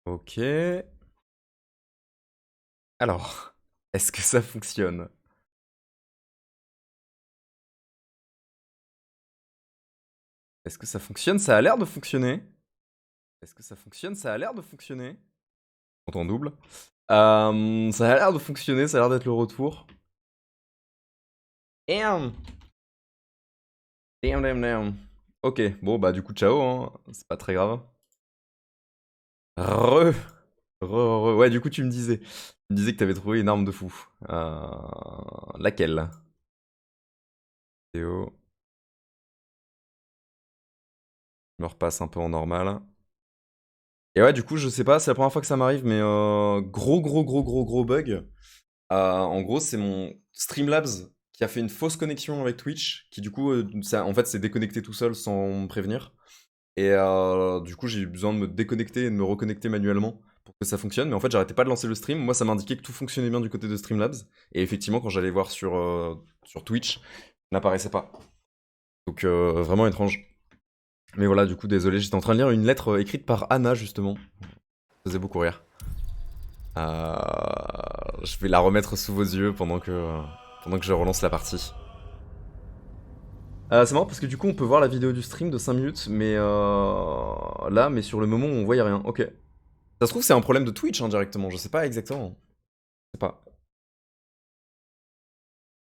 Ok. Alors, est-ce que ça fonctionne? Est-ce que ça fonctionne? Ça a l'air de fonctionner. Est-ce que ça fonctionne? Ça a l'air de fonctionner. Compte en double. Ça a l'air de fonctionner, ça a l'air d'être le retour. Damn! Damn, damn, damn. Ok, bon bah du coup ciao, hein. C'est pas très grave. Re. Ouais, du coup tu me disais que t'avais trouvé une arme de fou. Laquelle? Théo, je me repasse un peu en normal. Et ouais, du coup, je sais pas, c'est la première fois que ça m'arrive, mais gros bug. En gros, c'est mon Streamlabs qui a fait une fausse connexion avec Twitch, qui du coup, en fait, s'est déconnecté tout seul sans me prévenir. Et du coup, j'ai eu besoin de me déconnecter et de me reconnecter manuellement pour que ça fonctionne. Mais en fait, j'arrêtais pas de lancer le stream. Moi, ça m'indiquait que tout fonctionnait bien du côté de Streamlabs. Et effectivement, quand j'allais voir sur Twitch, ça n'apparaissait pas. Donc, vraiment étrange. Mais voilà, du coup, désolé, j'étais en train de lire une lettre écrite par Anna, justement. Ça faisait beaucoup rire. Je vais la remettre sous vos yeux pendant que je relance la partie. C'est marrant parce que du coup on peut voir la vidéo du stream de 5 minutes, mais là, mais sur le moment on voit y a rien. Ok. Ça se trouve c'est un problème de Twitch hein, directement, je sais pas exactement. Je sais pas.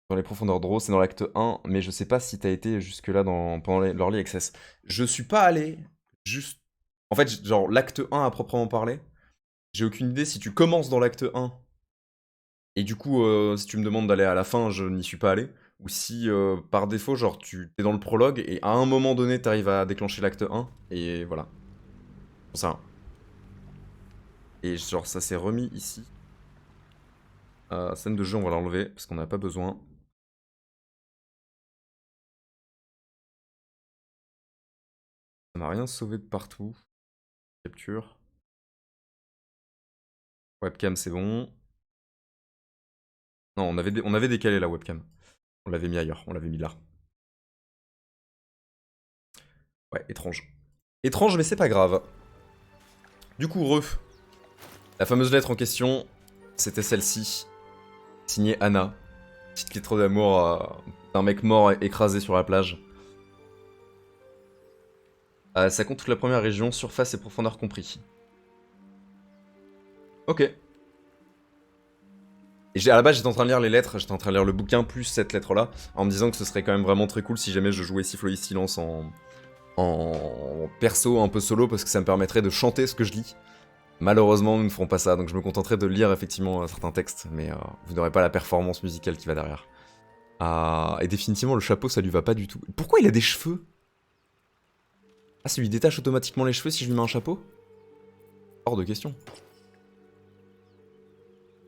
Dans les profondeurs de Draw, c'est dans l'acte 1, mais je sais pas si t'as été jusque-là pendant l'Early Access. Je suis pas allé juste... En fait, genre l'acte 1 à proprement parler, j'ai aucune idée si tu commences dans l'acte 1. Et du coup, si tu me demandes d'aller à la fin, je n'y suis pas allé. Ou si, par défaut, genre, tu es dans le prologue et à un moment donné, t'arrives à déclencher l'acte 1. Et voilà. Pour ça. Et genre, ça s'est remis ici. Scène de jeu, on va l'enlever parce qu'on n'a pas besoin. Ça n'a rien sauvé de partout. Capture. Webcam, c'est bon. Non, on avait décalé la webcam. On l'avait mis ailleurs, on l'avait mis là. Ouais, étrange. Étrange, mais c'est pas grave. Du coup, la fameuse lettre en question, c'était celle-ci. Signée Anna. Petite lettre d'amour d'un mec mort écrasé sur la plage. Ça compte toute la première région, surface et profondeur compris. Ok. Et à la base, j'étais en train de lire les lettres, j'étais en train de lire le bouquin plus cette lettre-là, en me disant que ce serait quand même vraiment très cool si jamais je jouais Siffloïs Silence en perso un peu solo, parce que ça me permettrait de chanter ce que je lis. Malheureusement, nous ne ferons pas ça, donc je me contenterai de lire effectivement certains textes, mais vous n'aurez pas la performance musicale qui va derrière. Et définitivement, le chapeau, ça lui va pas du tout. Pourquoi il a des cheveux? Ah, ça lui détache automatiquement les cheveux si je lui mets un chapeau? Hors de question.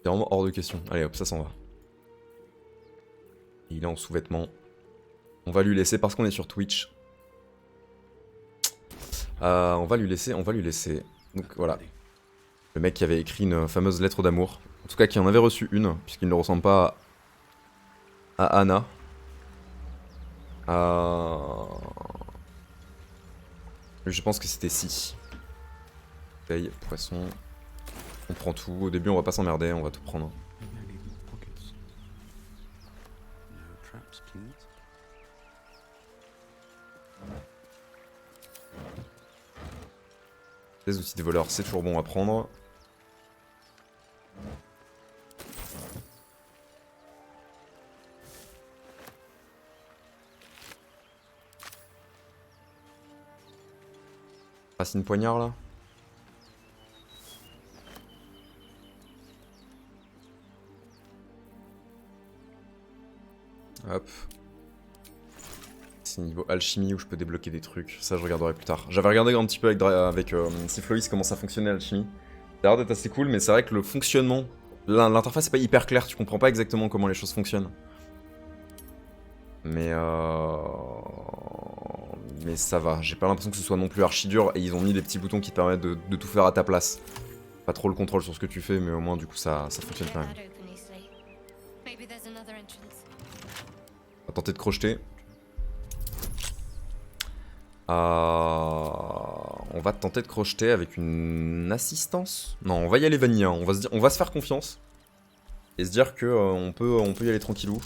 C'est vraiment hors de question. Allez hop, ça s'en va. Et il est en sous-vêtements. On va lui laisser parce qu'on est sur Twitch. On va lui laisser, on va lui laisser. Donc voilà. Le mec qui avait écrit une fameuse lettre d'amour. En tout cas, qui en avait reçu une, puisqu'il ne ressemble pas à Anna. Je pense que c'était si. Bouteille, poisson. On prend tout. Au début, on va pas s'emmerder, on va tout prendre. Des outils de voleur, c'est toujours bon à prendre. Racine poignard là. Hop. C'est niveau alchimie où je peux débloquer des trucs. Ça, je regarderai plus tard. J'avais regardé un petit peu avec Syphloïs comment ça fonctionnait l'alchimie. Ça a l'air d'être assez cool, mais c'est vrai que le fonctionnement, l'interface est pas hyper claire, tu comprends pas exactement comment les choses fonctionnent. Mais ça va, j'ai pas l'impression que ce soit non plus archi dur, et ils ont mis des petits boutons qui te permettent de tout faire à ta place. Pas trop le contrôle sur ce que tu fais, mais au moins du coup ça fonctionne quand même. On va tenter de crocheter. On on va tenter de crocheter avec une assistance. Non, on va y aller vanilla, hein. On va se faire confiance. Et se dire que on peut y aller tranquillou.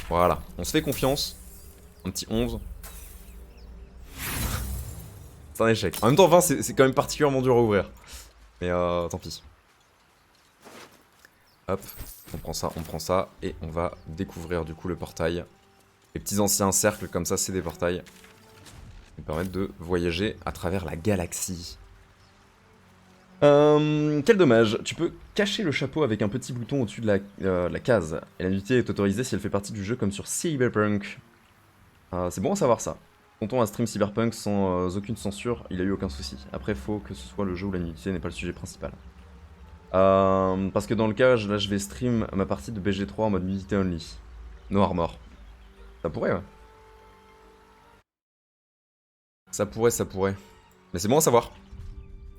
Voilà, on se fait confiance. Un petit 11. C'est un échec. En même temps, 20, c'est quand même particulièrement dur à ouvrir. Mais tant pis. Hop, on prend ça, et on va découvrir du coup le portail. Les petits anciens cercles comme ça, c'est des portails. Qui nous permettent de voyager à travers la galaxie. Quel dommage. Tu peux cacher le chapeau avec un petit bouton au-dessus de la case. Et la nudité est autorisée si elle fait partie du jeu comme sur Cyberpunk. C'est bon à savoir ça. Tonton a stream Cyberpunk sans aucune censure, il a eu aucun souci. Après, faut que ce soit le jeu où la nudité n'est pas le sujet principal. Parce que dans le cas, là je vais stream ma partie de BG3 en mode nudité only. No armor. Ça pourrait, ouais. Ça pourrait. Mais c'est bon à savoir.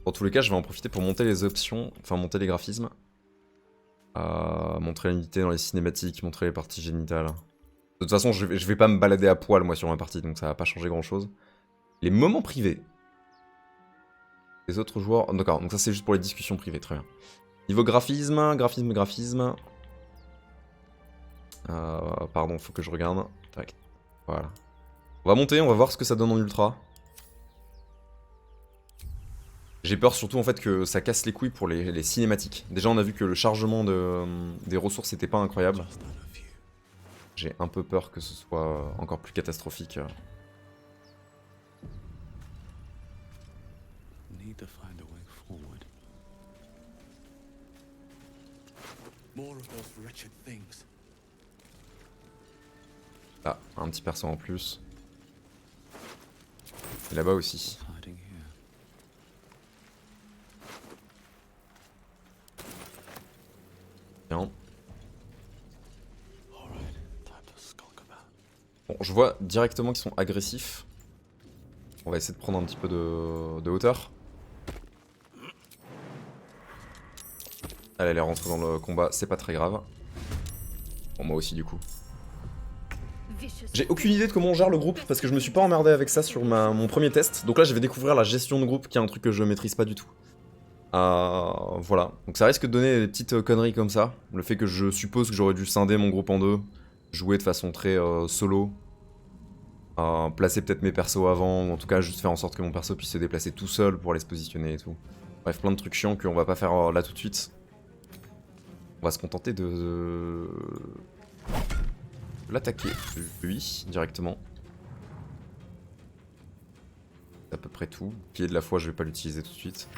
Dans tous les cas, je vais en profiter pour monter les options, enfin monter les graphismes. Montrer la nudité dans les cinématiques, montrer les parties génitales. De toute façon, je vais pas me balader à poil, moi, sur ma partie, donc ça va pas changer grand-chose. Les moments privés. Les autres joueurs... D'accord, donc ça, c'est juste pour les discussions privées, très bien. Niveau graphisme. Pardon, faut que je regarde. Tac, voilà. On va monter, on va voir ce que ça donne en ultra. J'ai peur surtout, en fait, que ça casse les couilles pour les cinématiques. Déjà, on a vu que le chargement des ressources était pas incroyable. J'ai un peu peur que ce soit encore plus catastrophique. Ah, un petit perso en plus. Et là-bas aussi. Bien. Bon, je vois directement qu'ils sont agressifs. On va essayer de prendre un petit peu de hauteur. Elle est rentrée dans le combat, c'est pas très grave. Bon, moi aussi du coup. J'ai aucune idée de comment on gère le groupe, parce que je me suis pas emmerdé avec ça sur mon premier test. Donc là, je vais découvrir la gestion de groupe, qui est un truc que je maîtrise pas du tout. Voilà. Donc ça risque de donner des petites conneries comme ça. Le fait que je suppose que j'aurais dû scinder mon groupe en deux, jouer de façon très solo. Placer peut-être mes persos avant, ou en tout cas juste faire en sorte que mon perso puisse se déplacer tout seul pour aller se positionner et tout. Bref, plein de trucs chiants qu'on va pas faire là tout de suite. On va se contenter de l'attaquer, lui, directement. C'est à peu près tout. Pied de la foi, je vais pas l'utiliser tout de suite.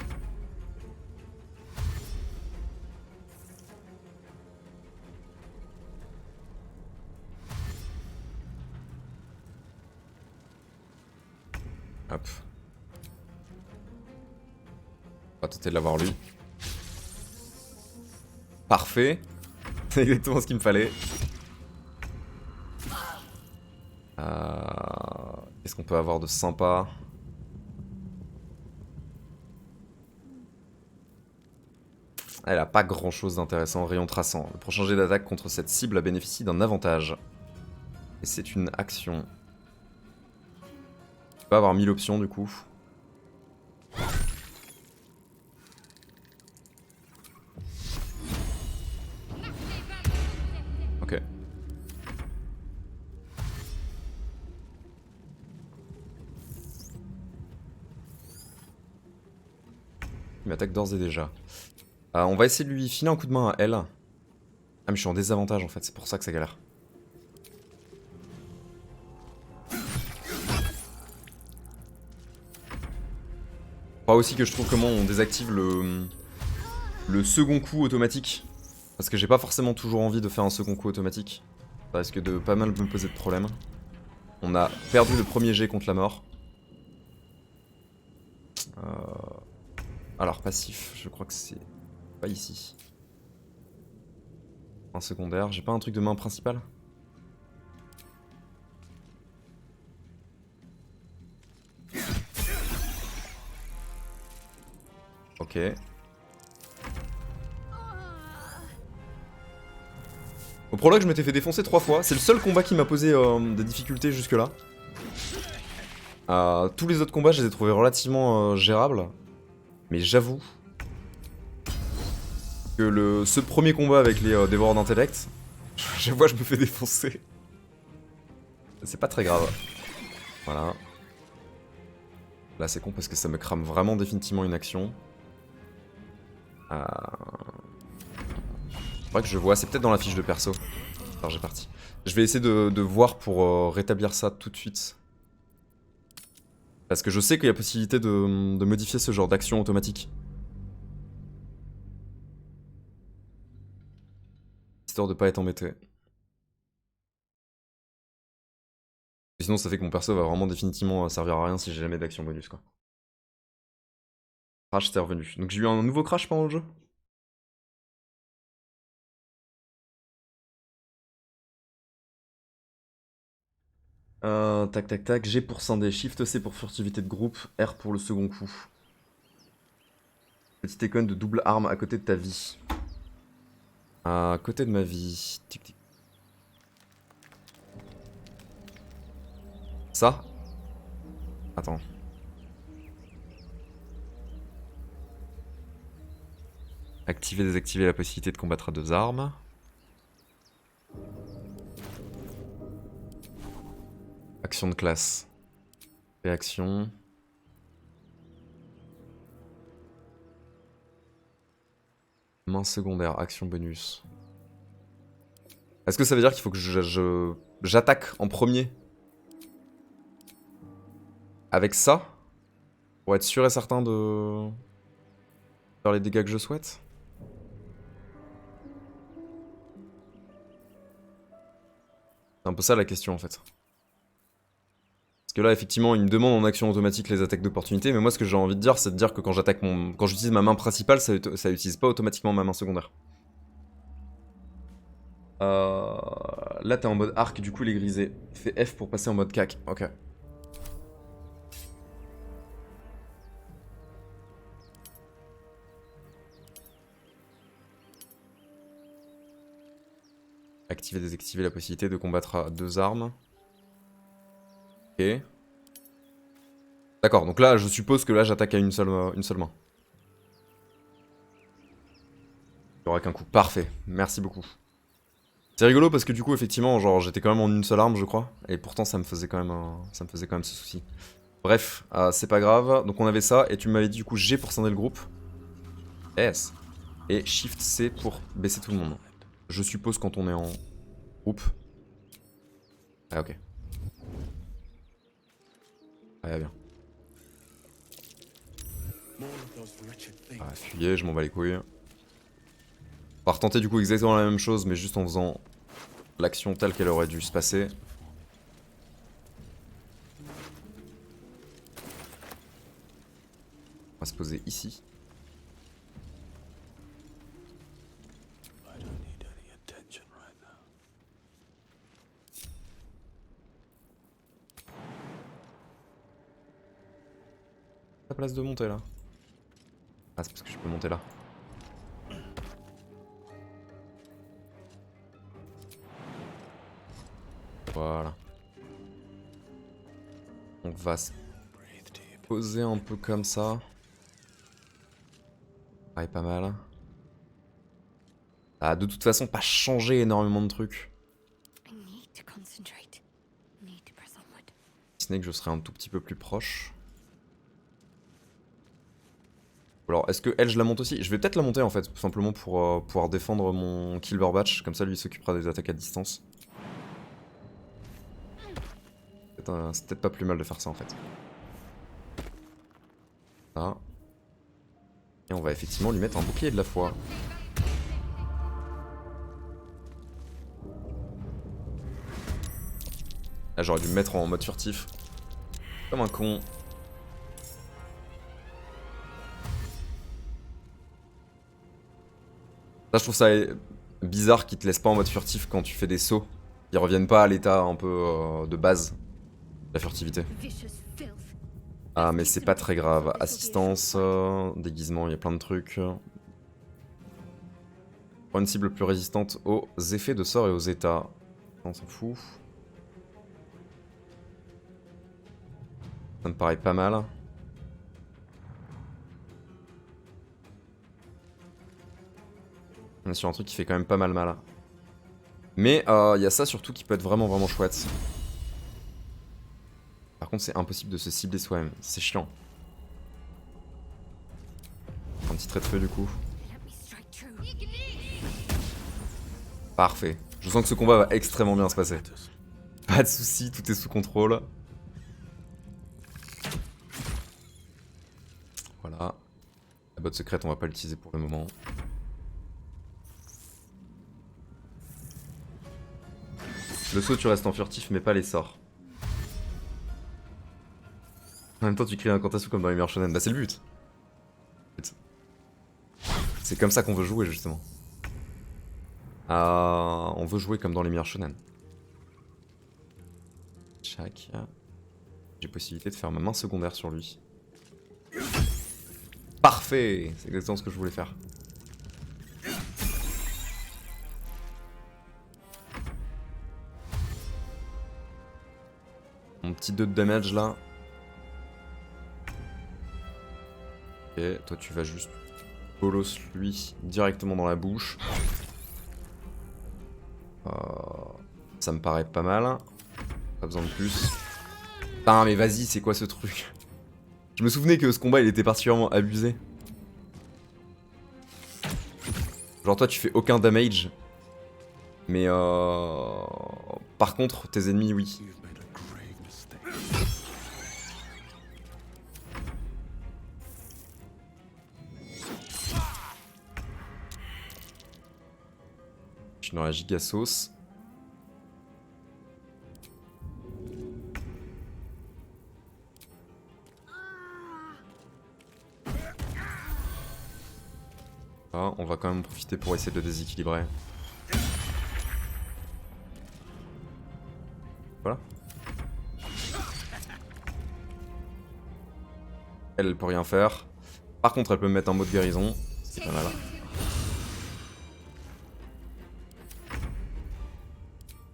Hop. On va tenter de l'avoir lui. Parfait. C'est exactement ce qu'il me fallait. Qu'est-ce qu'on peut avoir de sympa? Elle a pas grand chose d'intéressant. Rayon traçant. Le prochain jet d'attaque contre cette cible bénéficie d'un avantage. Et c'est une action. Tu peux avoir 1000 options du coup. Ok. Il m'attaque d'ores et déjà. On va essayer de lui filer un coup de main à elle. Ah mais je suis en désavantage en fait, c'est pour ça que ça galère. Pas aussi que je trouve comment on désactive le second coup automatique. Parce que j'ai pas forcément toujours envie de faire un second coup automatique. Ça risque de pas mal me poser de problèmes. On a perdu le premier jet contre la mort. Alors passif, je crois que c'est pas ici. Un secondaire, j'ai pas un truc de main principale? Ok. Au prologue, je m'étais fait défoncer 3 fois. C'est le seul combat qui m'a posé des difficultés jusque-là. Tous les autres combats, je les ai trouvés relativement gérables. Mais j'avoue que ce premier combat avec les dévoreurs d'intellect, je vois, je me fais défoncer. C'est pas très grave. Voilà. Là, c'est con parce que ça me crame vraiment définitivement une action. Faudrait que je vois, c'est peut-être dans la fiche de perso. Alors j'ai parti. Je vais essayer de voir pour rétablir ça tout de suite. Parce que je sais qu'il y a possibilité de modifier ce genre d'action automatique. Histoire de pas être embêté. Sinon ça fait que mon perso va vraiment définitivement servir à rien si j'ai jamais d'action bonus quoi. Crash c'est revenu. Donc j'ai eu un nouveau crash pendant le jeu. Tac tac tac, G pour scinder, Shift C pour furtivité de groupe, R pour le second coup. Petite icône de double arme à côté de ta vie. À côté de ma vie. Tic tic. Ça? Attends. Activer, désactiver la possibilité de combattre à deux armes. Action de classe. Réaction. Main secondaire, action bonus. Est-ce que ça veut dire qu'il faut que j'attaque en premier avec ça? Pour être sûr et certain de faire les dégâts que je souhaite? C'est un peu ça la question en fait. Parce que là effectivement il me demande en action automatique les attaques d'opportunité, mais moi ce que j'ai envie de dire c'est de dire que quand j'utilise ma main principale, ça utilise pas automatiquement ma main secondaire. Là t'es en mode arc, du coup il est grisé. Fais F pour passer en mode cac, ok. Activer, désactiver la possibilité de combattre à deux armes. Ok. D'accord, donc là je suppose que là j'attaque à une seule main. Il n'y aura qu'un coup. Parfait, merci beaucoup. C'est rigolo parce que du coup effectivement genre j'étais quand même en une seule arme je crois. Et pourtant ça me faisait quand même ce souci. Bref, c'est pas grave. Donc on avait ça et tu m'avais dit du coup G pour scinder le groupe. S. Et Shift C pour baisser tout le monde. Je suppose quand on est en groupe. Ah ok. Ah bien. Ah fuyez, je m'en bats les couilles. On va retenter du coup exactement la même chose mais juste en faisant l'action telle qu'elle aurait dû se passer. On va se poser ici. La place de monter là. Ah c'est parce que je peux monter là. Voilà. On va se poser un peu comme ça. Ouais, pas mal. Ah, de toute façon, pas changer énormément de trucs. Si ce n'est que je serai un tout petit peu plus proche. Alors, est-ce que elle, je la monte aussi? Je vais peut-être la monter en fait, tout simplement pour pouvoir défendre mon Kilberbatch. Comme ça, lui, il s'occupera des attaques à distance. C'est peut-être pas plus mal de faire ça en fait. Ça. Et on va effectivement lui mettre un bouclier de la foi. Là, j'aurais dû me mettre en mode furtif. Comme un con. Là, je trouve ça bizarre qu'ils te laissent pas en mode furtif quand tu fais des sauts. Ils reviennent pas à l'état un peu de base. La furtivité. Ah, mais c'est pas très grave. Assistance, déguisement, il y a plein de trucs. Pour une cible plus résistante aux effets de sort et aux états. On s'en fout. Ça me paraît pas mal. On est sur un truc qui fait quand même pas mal mal. Mais il y a ça surtout qui peut être vraiment vraiment chouette. Par contre c'est impossible de se cibler soi-même, c'est chiant. Un petit trait de feu du coup. Parfait. Je sens que ce combat va extrêmement bien se passer. Pas de soucis, tout est sous contrôle. Voilà. La botte secrète on va pas l'utiliser pour le moment. Le saut tu restes en furtif mais pas les sorts. En même temps tu cries l'incantation comme dans les meilleurs shonen. Bah c'est le but. C'est comme ça qu'on veut jouer justement. On veut jouer comme dans les meilleurs shonen. Chac. J'ai possibilité de faire ma main secondaire sur lui. Parfait. C'est exactement ce que je voulais faire. Mon petit 2 de damage là. Ok, toi tu vas juste bolos lui directement dans la bouche. Ça me paraît pas mal. Pas besoin de plus. Putain mais vas-y, c'est quoi ce truc? Je me souvenais que ce combat il était particulièrement abusé. Genre toi tu fais aucun damage. Mais par contre tes ennemis oui. Je suis dans la giga sauce. Ah, on va quand même profiter pour essayer de le déséquilibrer. Voilà. Elle peut rien faire. Par contre elle peut me mettre en mode guérison. C'est pas mal.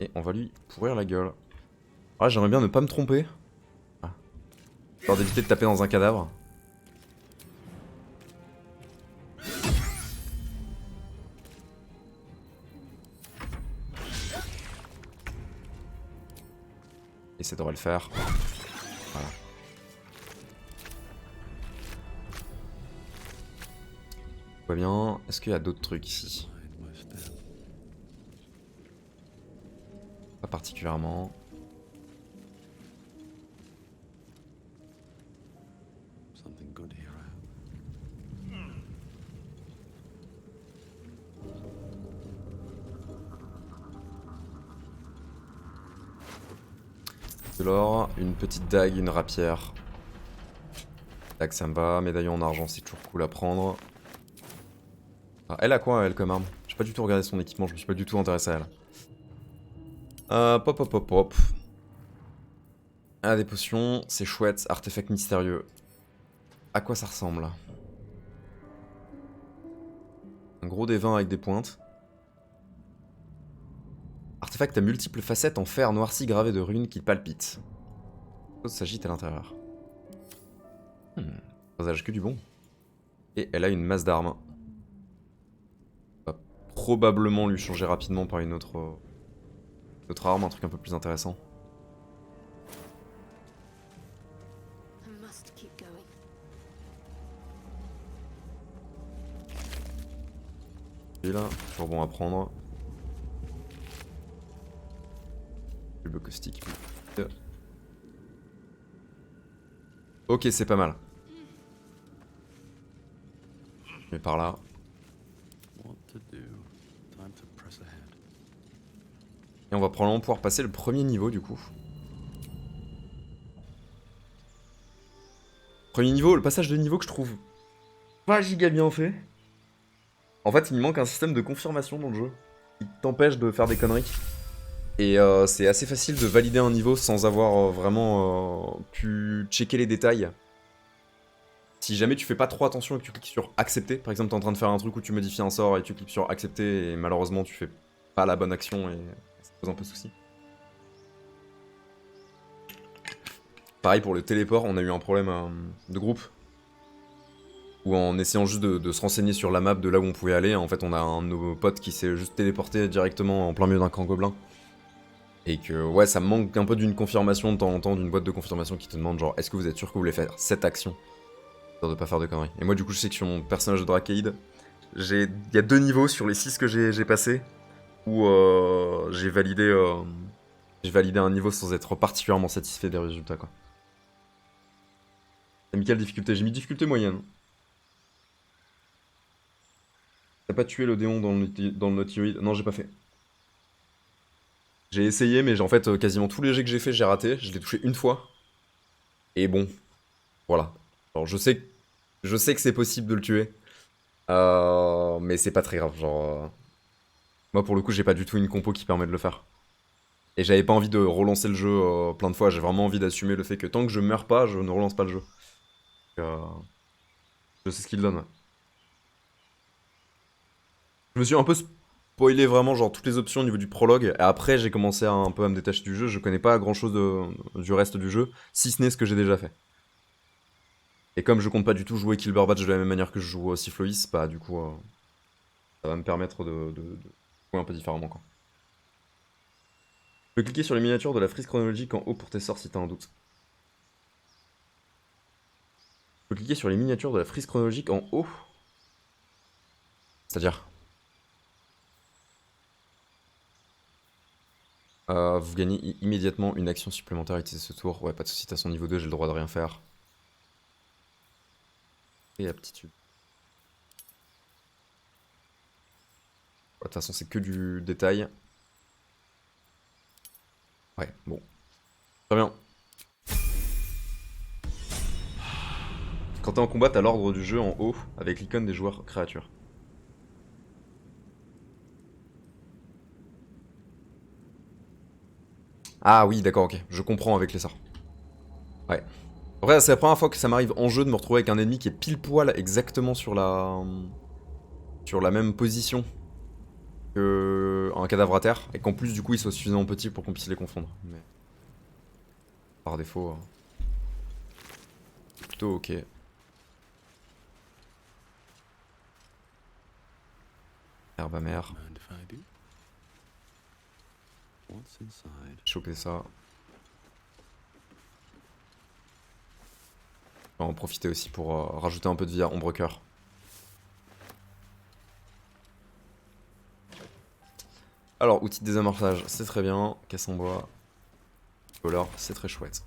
Et on va lui pourrir la gueule. Ah, j'aimerais bien ne pas me tromper. Ah. Histoire d'éviter de taper dans un cadavre. Et ça devrait le faire. Voilà. Tout va bien. Est-ce qu'il y a d'autres trucs ici? Pas particulièrement. De l'or, une petite dague, une rapière. Dague ça me va, médaillon en argent c'est toujours cool à prendre. Ah, elle a quoi elle comme arme? J'ai pas du tout regardé son équipement, je me suis pas du tout intéressé à elle. Pop pop pop pop. Ah des potions, c'est chouette, artefact mystérieux. À quoi ça ressemble? Un gros des vins avec des pointes. Artefact à multiples facettes en fer noirci gravé de runes qui palpitent. Chose s'agite à l'intérieur. Présage que du bon. Et elle a une masse d'armes. On va probablement lui changer rapidement par une autre arme, un truc un peu plus intéressant. Et là, toujours bon à prendre. Le caustique. Ok, c'est pas mal. Mais par là. Et on va probablement pouvoir passer le premier niveau du coup. Premier niveau, le passage de niveau que je trouve pas giga bien fait. En fait, il me manque un système de confirmation dans le jeu qui t'empêche de faire des conneries. Et c'est assez facile de valider un niveau sans avoir vraiment pu checker les détails. Si jamais tu fais pas trop attention et que tu cliques sur accepter, par exemple t'es en train de faire un truc où tu modifies un sort et tu cliques sur accepter et malheureusement tu fais pas la bonne action et ça pose un peu de soucis. pareil pour le téléport, on a eu un problème de groupe. Où en essayant juste de se renseigner sur la map de là où on pouvait aller, en fait on a un de nos potes qui s'est juste téléporté directement en plein milieu d'un camp gobelin. Et que ouais, ça manque un peu d'une confirmation de temps en temps, d'une boîte de confirmation qui te demande genre est-ce que vous êtes sûr que vous voulez faire cette action, histoire de pas faire de conneries. Et moi du coup je sais que sur mon personnage de Drakeid, il y a 2 niveaux sur les 6 que j'ai passé où j'ai validé un niveau sans être particulièrement satisfait des résultats quoi. T'as mis quelle difficulté? J'ai mis difficulté moyenne. T'as pas tué le démon dans le Nautiloid? Non, j'ai pas fait. J'ai essayé, mais en fait, quasiment tous les jets que j'ai fait, j'ai raté. Je l'ai touché une fois. Et bon, voilà. Alors, je sais que c'est possible de le tuer. Mais c'est pas très grave. Genre, moi, pour le coup, j'ai pas du tout une compo qui permet de le faire. Et j'avais pas envie de relancer le jeu plein de fois. J'ai vraiment envie d'assumer le fait que tant que je meurs pas, je ne relance pas le jeu. Donc, je sais ce qu'il donne. Ouais. Je me suis un peu spoilé vraiment genre toutes les options au niveau du prologue. Et après, j'ai commencé un peu à me détacher du jeu. Je connais pas grand chose du reste du jeu, si ce n'est ce que j'ai déjà fait. Et comme je compte pas du tout jouer Killber Badge de la même manière que je joue aussi Floïs, bah du coup, ça va me permettre de jouer un peu différemment quoi. Tu peux cliquer sur les miniatures de la frise chronologique en haut pour tes sorts si t'as un doute. Tu peux cliquer sur les miniatures de la frise chronologique en haut. C'est-à-dire, vous gagnez immédiatement une action supplémentaire à utiliser ce tour. Ouais, pas de soucis, t'as son niveau 2, j'ai le droit de rien faire. Et aptitude. De toute façon, c'est que du détail. Ouais, bon. Très bien. Quand t'es en combat, t'as l'ordre du jeu en haut, avec l'icône des joueurs créatures. Ah oui, d'accord, ok. Je comprends avec les sorts. Ouais. Après, c'est la première fois que ça m'arrive en jeu de me retrouver avec un ennemi qui est pile poil exactement sur la même position qu'un cadavre à terre, et qu'en plus, du coup, il soit suffisamment petit pour qu'on puisse les confondre. Mais par défaut, plutôt ok. Herbe amère. Choper ça. On va en profiter aussi pour rajouter un peu de vie à Ombre Cœur. Alors, outil de désamorçage, c'est très bien. Casse en bois. Color, c'est très chouette.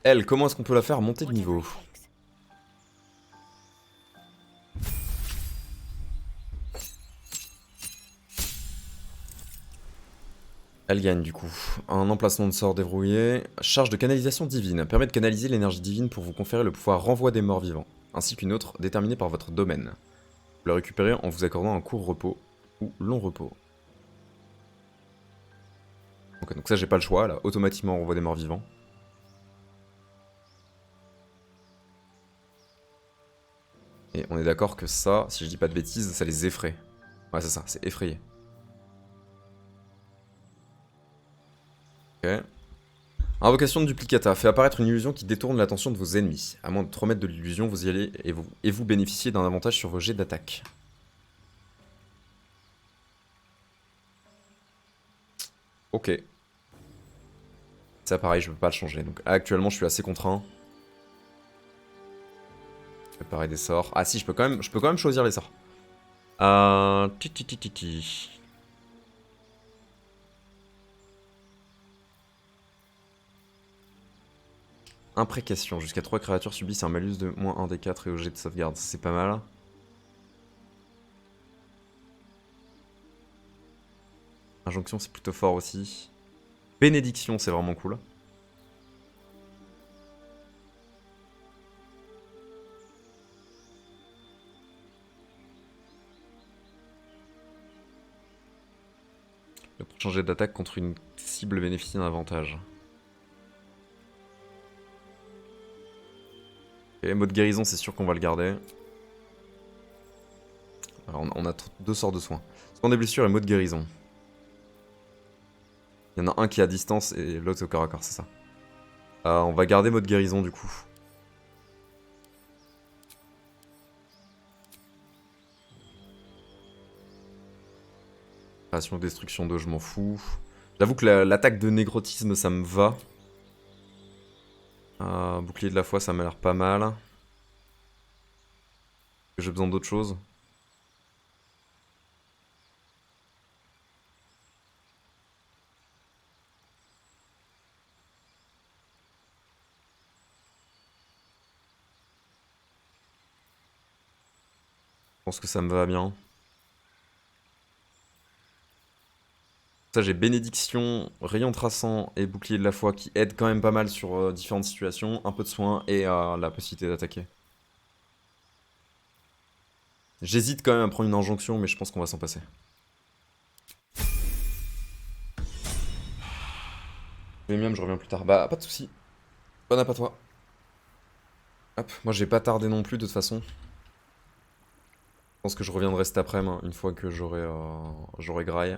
Elle, comment est-ce qu'on peut la faire monter de niveau? Elle gagne du coup. Un emplacement de sort déverrouillé. Charge de canalisation divine. Permet de canaliser l'énergie divine pour vous conférer le pouvoir renvoi des morts vivants. Ainsi qu'une autre déterminée par votre domaine. Vous la récupérez en vous accordant un court repos ou long repos. Ok, donc ça j'ai pas le choix, là, automatiquement on renvoie des morts vivants. Et on est d'accord que ça, si je dis pas de bêtises, ça les effraie. Ouais c'est ça, c'est effrayé. Ok. Invocation de duplicata. Fait apparaître une illusion qui détourne l'attention de vos ennemis. À moins de 3 mètres de l'illusion, vous y allez et vous bénéficiez d'un avantage sur vos jets d'attaque. Ok. Ça pareil, je peux pas le changer. Donc actuellement je suis assez contraint. Préparer des sorts. Ah si, je peux quand même choisir les sorts. Ti. Imprécation. Jusqu'à 3 créatures subissent un malus de moins 1 des 4 et au jet de sauvegarde. C'est pas mal. Injonction, c'est plutôt fort aussi. Bénédiction, c'est vraiment cool. Le prochain jet d'attaque contre une cible bénéficie d'un avantage. Ok, mode guérison, c'est sûr qu'on va le garder. Alors, on a 2 sorts de soins. Soin des blessures et mode guérison. Il y en a un qui est à distance et l'autre au corps à corps, c'est ça. On va garder mode guérison du coup. Création, destruction 2, je m'en fous. J'avoue que l'attaque de nécrotisme, ça me va. Bouclier de la foi, ça m'a l'air pas mal. J'ai besoin d'autre chose. Je pense que ça me va bien. Ça, j'ai bénédiction, rayon traçant et bouclier de la foi qui aident quand même pas mal sur différentes situations. Un peu de soin et la possibilité d'attaquer. J'hésite quand même à prendre une injonction, mais je pense qu'on va s'en passer. Je reviens plus tard. Bah, pas de soucis. Bonne app à toi. Hop, moi j'ai pas tardé non plus de toute façon. Je pense que je reviendrai cet après-midi, une fois que j'aurai graille.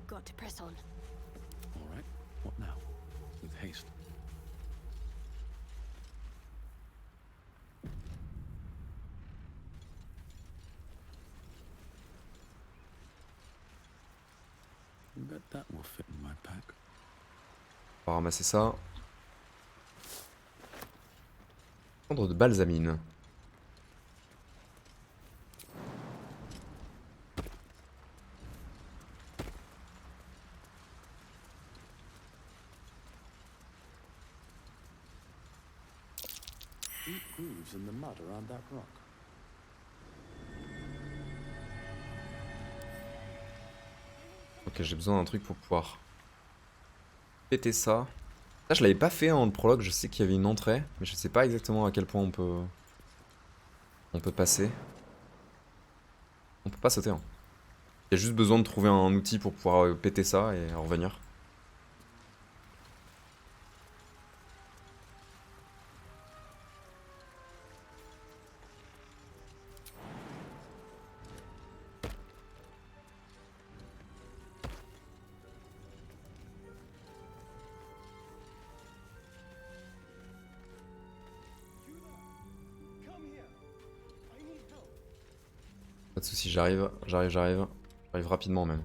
Got to press on. All right. What now? With haste. Bet that will fit in my pack. On va ramasser ça. Prendre de balsamine. Deep grooves in the mud around that rock. Ok, j'ai besoin d'un truc pour pouvoir péter ça. Ça, je l'avais pas fait dans le prologue, je sais qu'il y avait une entrée, mais je sais pas exactement à quel point on peut passer. On peut pas sauter, hein. Il y a juste besoin de trouver un outil pour pouvoir péter ça et revenir. Pas de soucis, j'arrive. J'arrive rapidement même.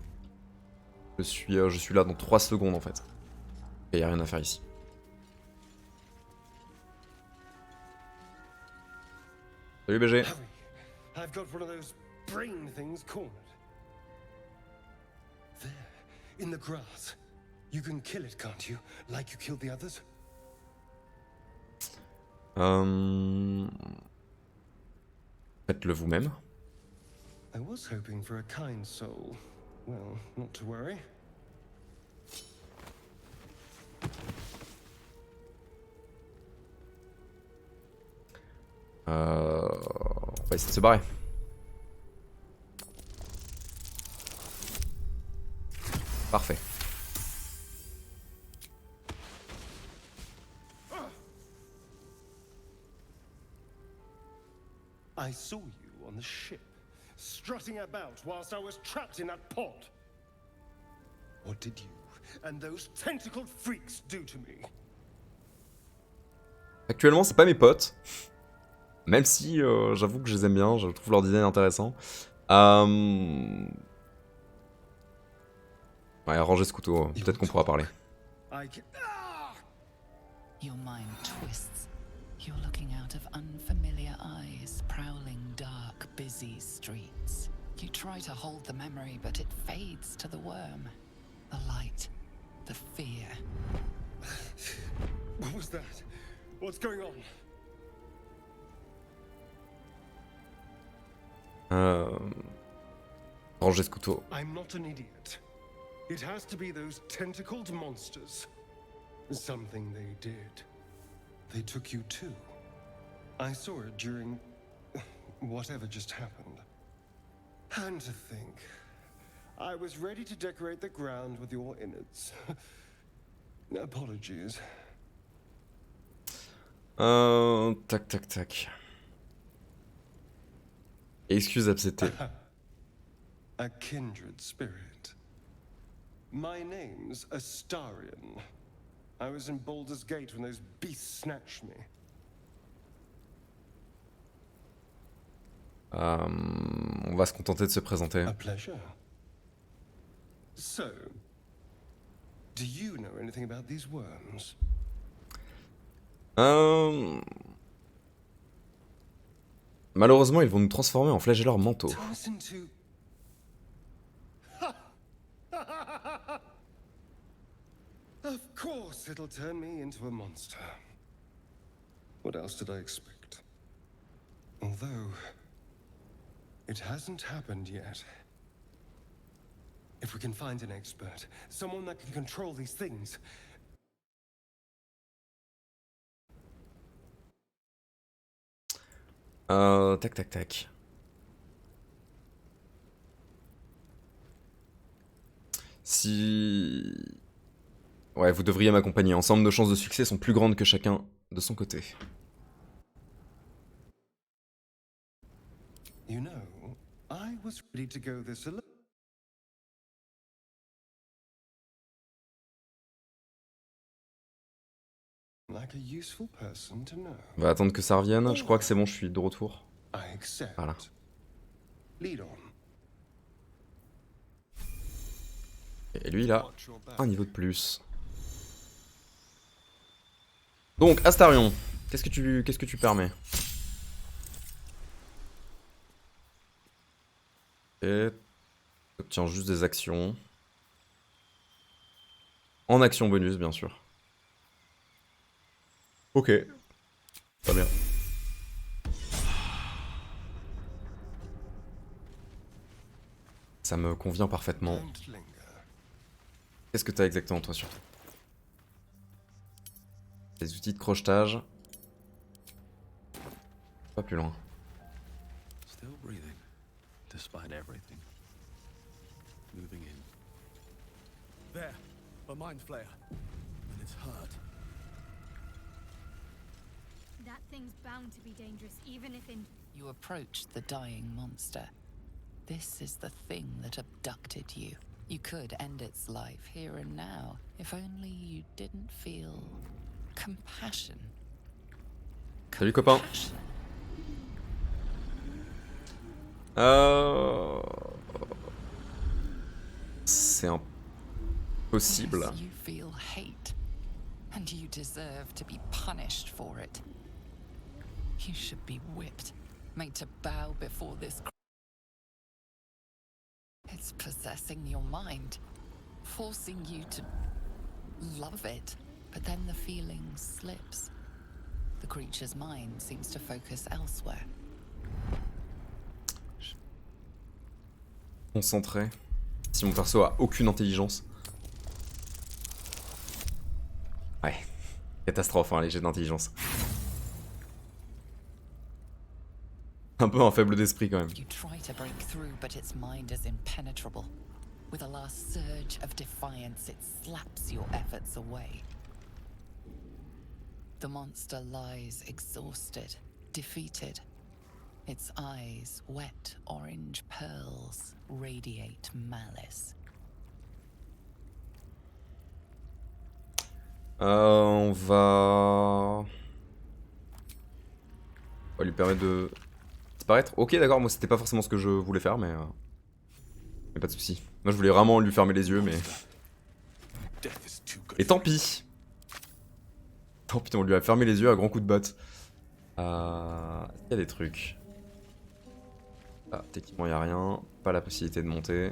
Je suis là dans 3 secondes en fait. Et y a rien à faire ici. Salut BG. Hurry. I've got one of those brain things cornered. There, in the grass. You can kill it, can't you? Like you killed the others? Faites-le vous-même. I was hoping for a kind soul. Well, not to worry. On va essayer de se barrer. Parfait. I saw you on the ship, strutting about whilst I was trapped in that pod. What did you and those tentacled freaks do to me? Actuellement, c'est pas mes potes. Même si j'avoue que je les aime bien, je trouve leur design intéressant. Ouais, rangez ce couteau, peut-être qu'on pourra parler. Your mind twists. You're looking out of unfamiliar eyes, prowling dark, busy streets. You try to hold the memory, but it fades to the worm. The light, the fear. What was that? What's going on? Rangez ce couteau. I'm not an idiot. It has to be those tentacled monsters. Something they did. They took you too. I saw it during whatever just happened. And to think, I was ready to decorate the ground with your innards. Apologies. Tac. Excuse acceptée. A kindred spirit. My name's Astarion. I was in Baldur's Gate when those beasts snatched me. On va se contenter de se présenter. A pleasure. So, do you know anything about these worms? Malheureusement, ils vont nous transformer en flagelleurs mentaux. Turn us into... Of course it'll turn me into a monster. What else did I expect? Although, it hasn't happened yet. If we can find an expert, someone that can control these things, Tac tac tac. Si... Ouais, vous devriez m'accompagner. Ensemble, nos chances de succès sont plus grandes que chacun de son côté. you know, I was ready to go this alone. Like a useful person to know. On va attendre que ça revienne. Je crois que c'est bon, je suis de retour. I accept. Voilà. Lead on. Et lui, il a un niveau de plus. Donc, Astarion, qu'est-ce que tu permets? Et obtiens juste des actions. En action bonus, bien sûr. Ok. Pas bien. Ça me convient parfaitement. Don't linger. Qu'est-ce que t'as exactement, toi, surtout? Des outils de crochetage. Pas plus loin. Still breathing, despite everything. Moving in. There, a mind flayer. And it's hurt. That thing's bound to be dangerous, even if in... You approach the dying monster. This is the thing that abducted you. You could end its life here and now, if only you didn't feel compassion. Salut, copain. Compassion. C'est impossible. Yes, you feel hate, and you deserve to be punished for it. You should be whipped, made to bow before this. It's possessing your mind, forcing you to love it, but then the feeling slips. The creature's mind seems to focus elsewhere. Concentré. Si mon perso a aucune intelligence. Ouais. Catastrophe, hein, les jets d'intelligence. Un peu un faible d'esprit quand même. You try to break through, but its mind is impenetrable. With a last surge of defiance, it slaps your efforts away. The monster lies exhausted, defeated. Its eyes, wet orange pearls, radiate malice. On va lui permettre de disparaître. Ok, d'accord, moi c'était pas forcément ce que je voulais faire, mais pas de soucis. Moi je voulais vraiment lui fermer les yeux, mais... Death is too good. Et tant pis. Tant pis, on lui a fermé les yeux à grands coups de botte. Il y a des trucs. Ah, techniquement il y a rien. Pas la possibilité de monter.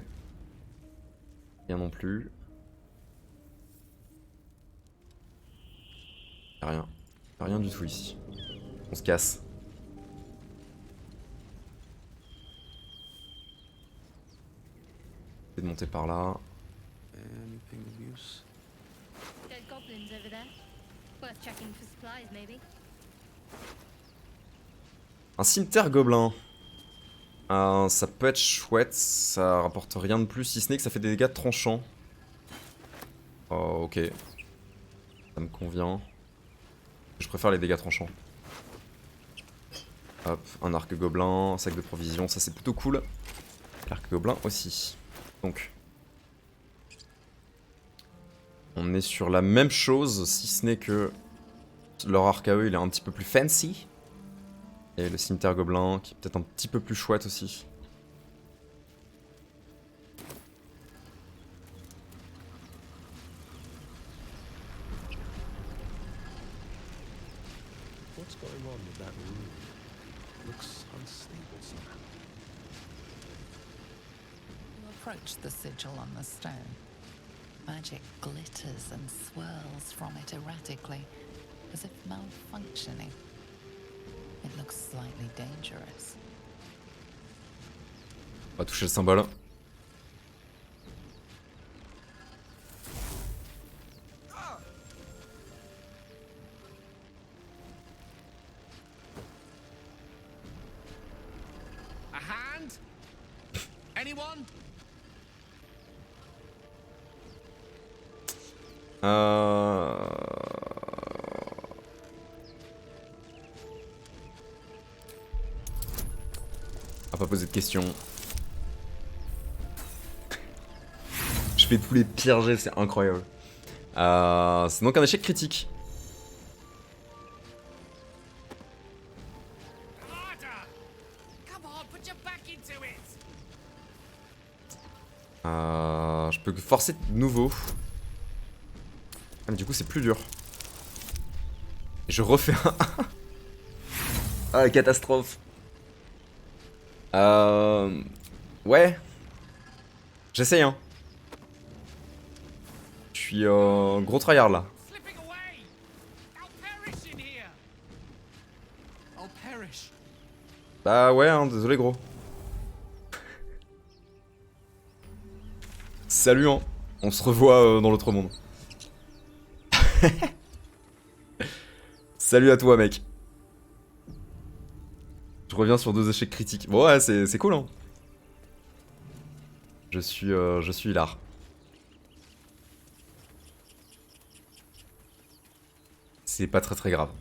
Rien non plus. Y a rien. Y a rien du tout ici. On se casse. Je vais monter par là. Anything of use? Dead goblins over there. Worth checking for supplies, maybe. Un cimetière gobelin. Ça peut être chouette, ça rapporte rien de plus, si ce n'est que ça fait des dégâts tranchants. Oh, ok. Ça me convient. Je préfère les dégâts tranchants. Hop, un arc gobelin, un sac de provisions, ça c'est plutôt cool. L'arc gobelin aussi. Donc. On est sur la même chose, si ce n'est que leur arc à eux, il est un petit peu plus fancy. Et le cimetière gobelin, qui est peut-être un petit peu plus chouette aussi. What's going on with that room? Looks unstable somehow. You approach the sigil on the stone. Magic glitters and swirls from it erratically, as if malfunctioning. It looks slightly dangerous. On va toucher le symbole. A hand? Anyone? On va pas poser de questions. Je fais tous les pires jets, c'est incroyable. C'est donc un échec critique. Harder! Come on, put your back into it! Je peux forcer de nouveau. Ah mais du coup c'est plus dur. Et je refais un... Ah catastrophe. Ouais. J'essaye hein. Je suis gros tryhard là. Slipping away! I'll perish in here! I'll perish. Bah ouais hein, désolé gros. Salut hein. On se revoit dans l'autre monde. Salut à toi mec. Je reviens sur 2 échecs critiques. Bon ouais c'est cool hein. Je suis hilar. C'est pas très grave.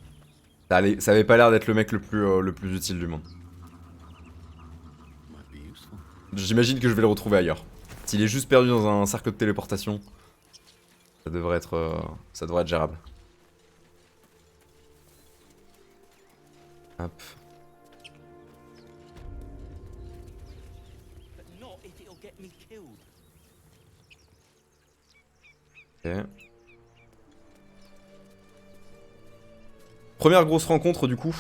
Ça avait pas l'air d'être le mec le plus utile du monde. Might be useful. J'imagine que je vais le retrouver ailleurs. S'il est juste perdu dans un cercle de téléportation, ça devrait être gérable. Hop. Ok. Première grosse rencontre du coup.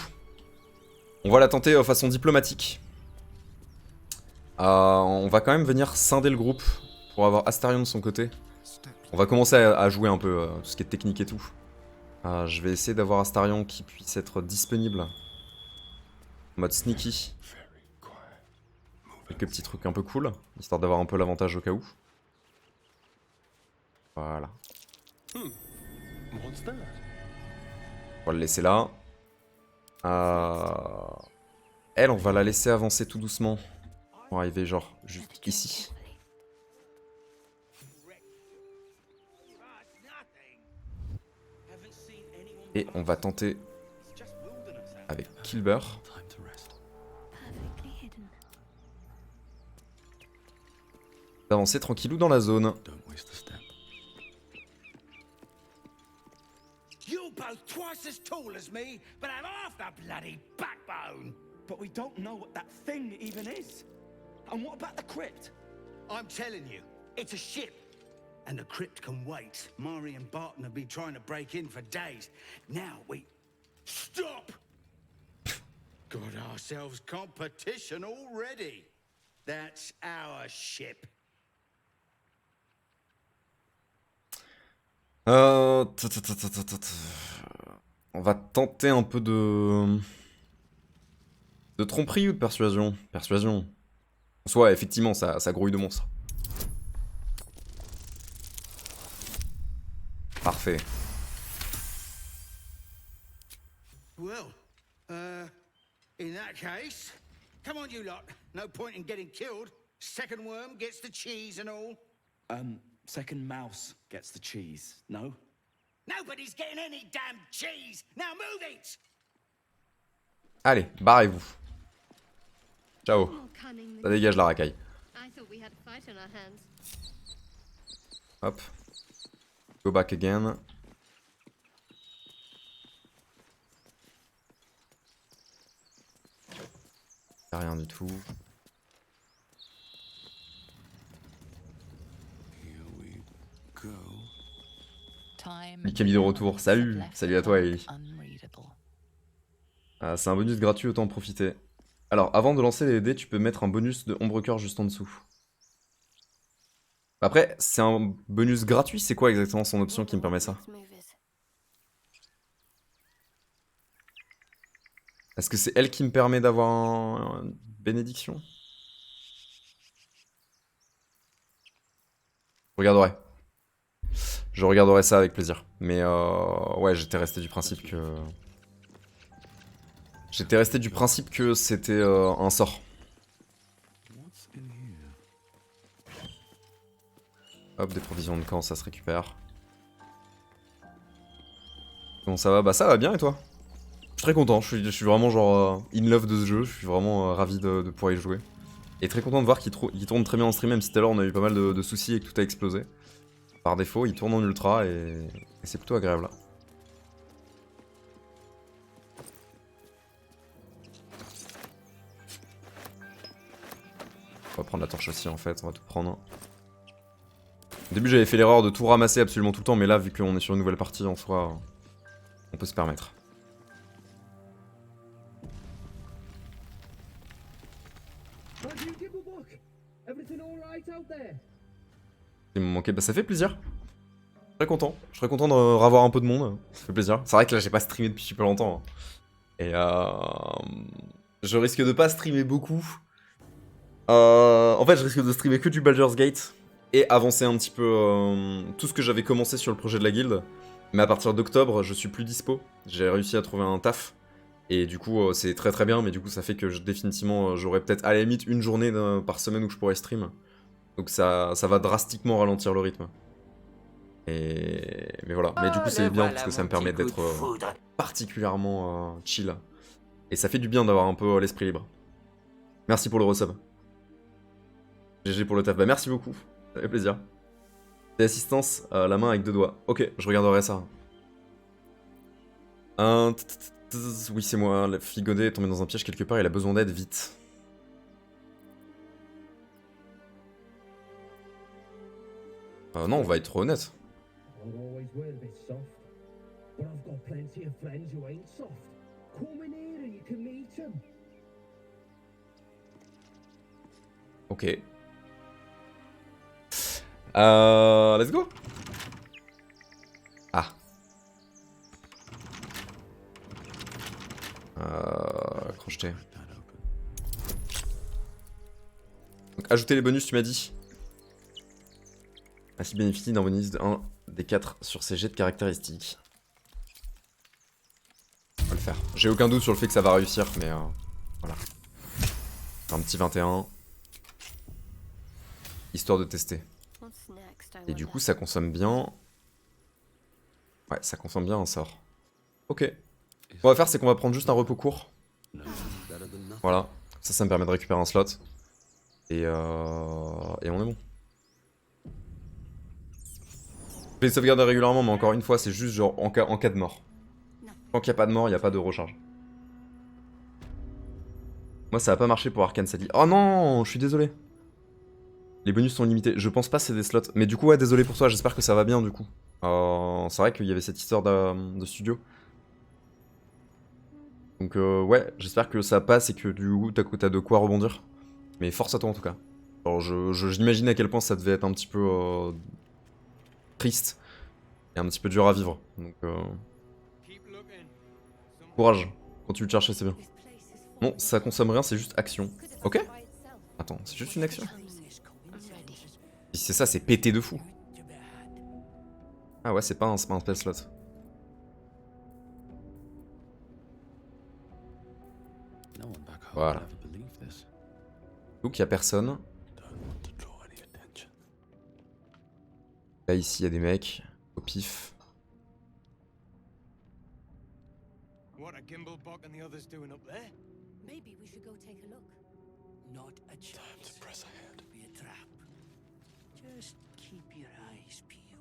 On va la tenter façon diplomatique. On va quand même venir scinder le groupe pour avoir Astarion de son côté. On va commencer à jouer un peu tout ce qui est technique et tout. Je vais essayer d'avoir Astarion qui puisse être disponible en mode sneaky. Quelques petits trucs un peu cool, histoire d'avoir un peu l'avantage au cas où. Voilà. What's that? On va le laisser là. Elle, on va la laisser avancer tout doucement. Pour arriver genre juste ici. Et on va tenter avec Kilber Time to rest. Perfectly hidden. d'avancer tranquillou dans la zone. Don't waste a step. You're both twice as tall as me, but have half the bloody backbone. But we don't know what that thing even is. And what about the crypt? I'm telling you, it's a ship. And the crypt can wait. Mari and Barton have been trying to break in for days. Now we... Stop! Got ourselves competition already. That's our ship. On va tenter un peu de tromperie ou de persuasion. Persuasion. En soi, effectivement, ça grouille de monstres. Parfait. Well, in that case, come on, you lot. No point in getting killed. Second worm gets the cheese and all. Second mouse gets the cheese, no? Nobody's getting any damn cheese. Now move it! Allez, barrez-vous. Ciao. More cunning Ça than dégage la racaille. I thought we had a fight on our hands. Hop. Go back again. Y'a rien du tout. Here we go. Time Mikami de retour. Salut. Salut à toi, Ellie. unreadable. Ah, c'est un bonus gratuit, autant en profiter. Alors, avant de lancer les dés, tu peux mettre un bonus de ombre cœur juste en dessous. Après, c'est un bonus gratuit, c'est quoi exactement son option qui me permet ça? Est-ce que c'est elle qui me permet d'avoir une bénédiction? Je regarderai. Je regarderai ça avec plaisir. Mais ouais, j'étais resté du principe que... J'étais resté du principe que c'était un sort. What's in here? Hop, des provisions de camp, ça se récupère. Comment ça va? Bah ça va bien et toi? Je suis très content, je suis vraiment genre in love de ce jeu, je suis vraiment ravi de pouvoir y jouer. Et très content de voir qu'il tourne très bien en stream, même si tout à l'heure on a eu pas mal de soucis et que tout a explosé. Par défaut, il tourne en ultra et c'est plutôt agréable là. On va prendre la torche aussi en fait, on va tout prendre. Au début j'avais fait l'erreur de tout ramasser absolument tout le temps, mais là vu qu'on est sur une nouvelle partie en soi, on peut se permettre. Il me manquait, bah ça fait plaisir. Je serais content. Je serais content de revoir un peu de monde. Ça fait plaisir. C'est vrai que là j'ai pas streamé depuis super longtemps. Et je risque de pas streamer beaucoup. En fait je risque de streamer que du Baldur's Gate. Et avancer un petit peu tout ce que j'avais commencé sur le projet de la guilde. Mais à partir d'octobre je suis plus dispo. J'ai réussi à trouver un taf. Et du coup c'est très très bien. Mais du coup ça fait que définitivement j'aurai peut-être à la limite une journée par semaine où je pourrais stream. Donc ça va drastiquement ralentir le rythme. Mais voilà. Mais du coup c'est bien parce que ça me permet d'être particulièrement chill. Et ça fait du bien d'avoir un peu l'esprit libre. Merci pour le resub. GG pour le taf. Bah merci beaucoup. Ça fait plaisir. Et assistance, la main avec 2 doigts. Ok, je regarderai ça. Oui c'est moi. La fille Godet est tombée dans un piège quelque part. Il a besoin d'aide vite. Non, on va être honnête. Ok. Let's go. Ah. Crocheté. Donc ajouter les bonus, tu m'as dit. Ainsi bénéficie d'un bonus de 1 des 4 sur ses jets de caractéristiques. On va le faire. J'ai aucun doute sur le fait que ça va réussir, mais voilà. Un petit 21. Histoire de tester. Et du coup, ça consomme bien... Ouais, ça consomme bien un sort. Ok. Ce qu'on va faire, c'est qu'on va prendre juste un repos court. Voilà. Ça me permet de récupérer un slot. Et on est bon. Je vais sauvegarder régulièrement, mais encore une fois, c'est juste genre en cas de mort. Tant qu'il n'y a pas de mort, il n'y a pas de recharge. Moi, ça va pas marcher pour Arcane Sally. Oh non, je suis désolé. Les bonus sont limités. Je pense pas que c'est des slots. Mais du coup, ouais, désolé pour toi, j'espère que ça va bien du coup. C'est vrai qu'il y avait cette histoire de studio. Donc ouais, j'espère que ça passe et que du coup, t'as de quoi rebondir. Mais force à toi en tout cas. Alors, j'imagine à quel point ça devait être un petit peu... triste et un petit peu dur à vivre. Donc courage, continue de chercher, c'est bien. Non, ça consomme rien, c'est juste action. Ok. Attends, c'est juste une action. Si c'est ça, c'est pété de fou. Ah ouais, c'est pas un spell slot. Voilà. Donc il y a personne. Là ici il y a des mecs au pif. What are Gimblebog and the others doing up there? Maybe we should go take a look. Not a chance. To be a trap. Just keep your eyes peeled.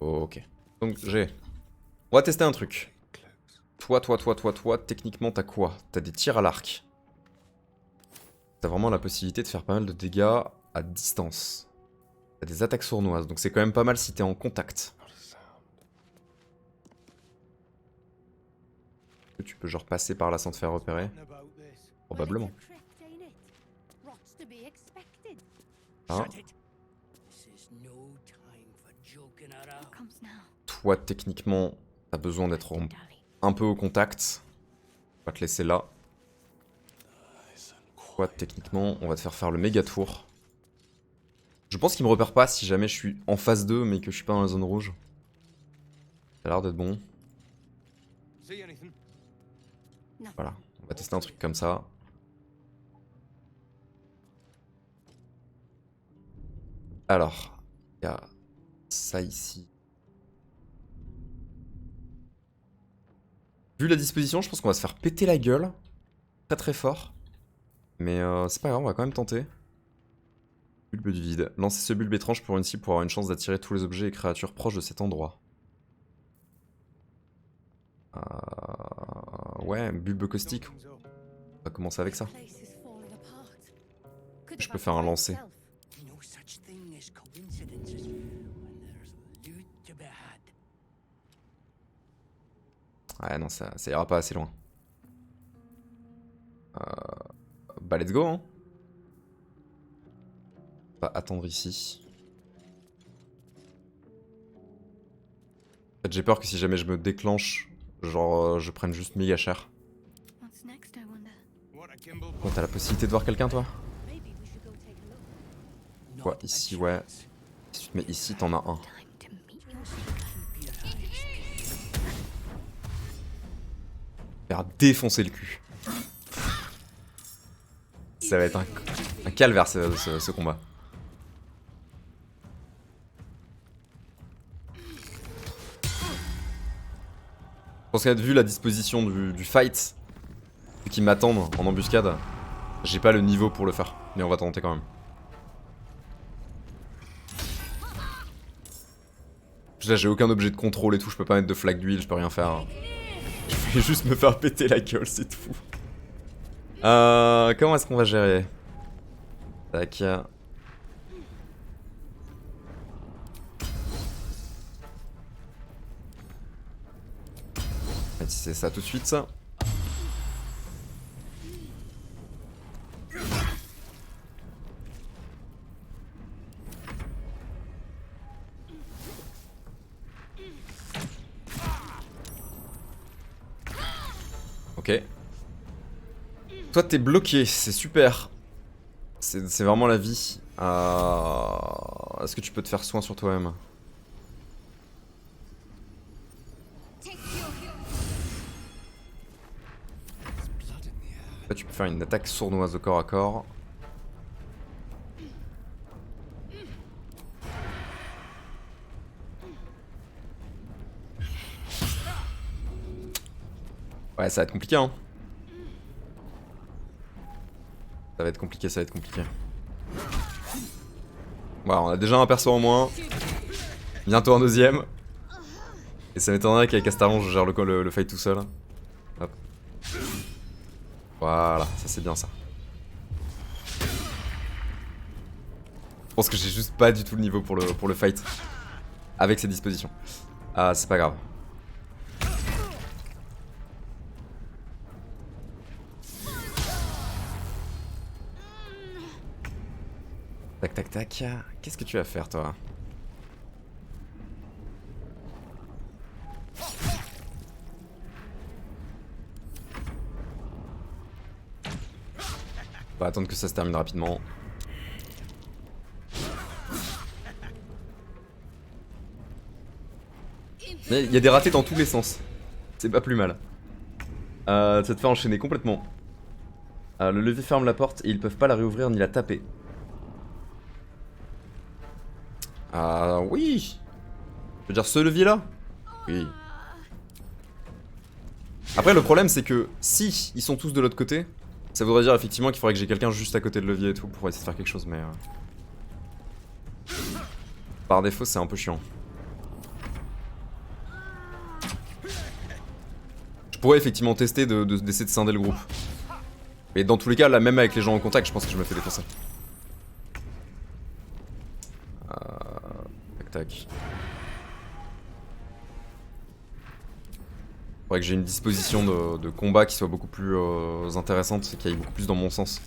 Ok. Donc j'ai... On va tester un truc. Toi, techniquement t'as quoi? T'as des tirs à l'arc. T'as vraiment la possibilité de faire pas mal de dégâts à distance. T'as des attaques sournoises, donc c'est quand même pas mal si t'es en contact. Tu peux genre passer par là sans te faire repérer? Probablement. Ah. Toi, techniquement, t'as besoin d'être un peu au contact. On va te laisser là. Toi, techniquement, on va te faire le méga tour. Je pense qu'il me repère pas si jamais je suis en phase 2 mais que je suis pas dans la zone rouge. Ça a l'air d'être bon. Voilà, on va tester un truc comme ça. Alors, il y a ça ici. Vu la disposition, je pense qu'on va se faire péter la gueule. Très très fort. Mais c'est pas grave, on va quand même tenter. Bulbe du vide. Lancer ce bulbe étrange pour une cible pour avoir une chance d'attirer tous les objets et créatures proches de cet endroit. Ouais, bulbe caustique. On va commencer avec ça. Je peux faire un lancer. Ouais, non, ça ira pas assez loin. Bah, let's go, hein. On va attendre ici. En fait, j'ai peur que si jamais je me déclenche, genre, je prenne juste méga cher. Bon, t'as la possibilité de voir quelqu'un, toi? Quoi, ici, ouais. Si tu te mets ici, t'en as un. Faire défoncer le cul. Ça va être un calvaire ce combat. Je pense qu'à vu la disposition du fight, vu qu'ils m'attendent en embuscade, j'ai pas le niveau pour le faire. Mais on va tenter quand même. Là j'ai aucun objet de contrôle et tout, je peux pas mettre de flaque d'huile, je peux rien faire. Je vais juste me faire péter la gueule, c'est tout. Comment est-ce qu'on va gérer? Tac. On va tisser ça tout de suite, ça. Ok. Toi t'es bloqué, c'est super. C'est vraiment la vie. Est-ce que tu peux te faire soin sur toi-même? Là tu peux faire une attaque sournoise au corps à corps. Ouais, ça va être compliqué, hein. Ça va être compliqué, ça va être compliqué. Voilà, on a déjà un perso en moins. Bientôt un deuxième. Et ça m'étonnerait qu'avec Astaron je gère le fight tout seul. Hop. Voilà, ça c'est bien ça. Je pense que j'ai juste pas du tout le niveau pour le fight. Avec ces dispositions. Ah, c'est pas grave. Tac tac tac. Qu'est-ce que tu vas faire toi? On va attendre que ça se termine rapidement. Mais il y a des ratés dans tous les sens. C'est pas plus mal. Ça te fait enchaîner complètement. Le levier ferme la porte et ils peuvent pas la réouvrir ni la taper. Oui. Je veux dire ce levier là? Oui. Après le problème c'est que si ils sont tous de l'autre côté, ça voudrait dire effectivement qu'il faudrait que j'ai quelqu'un juste à côté de levier et tout pour essayer de faire quelque chose mais... Par défaut c'est un peu chiant. pourrais effectivement tester d'essayer de scinder le groupe. Mais dans tous les cas, là, même avec les gens en contact, je pense que je me fais défoncer. Tac tac. Faudrait que j'ai une disposition de combat qui soit beaucoup plus intéressante et qui aille beaucoup plus dans mon sens.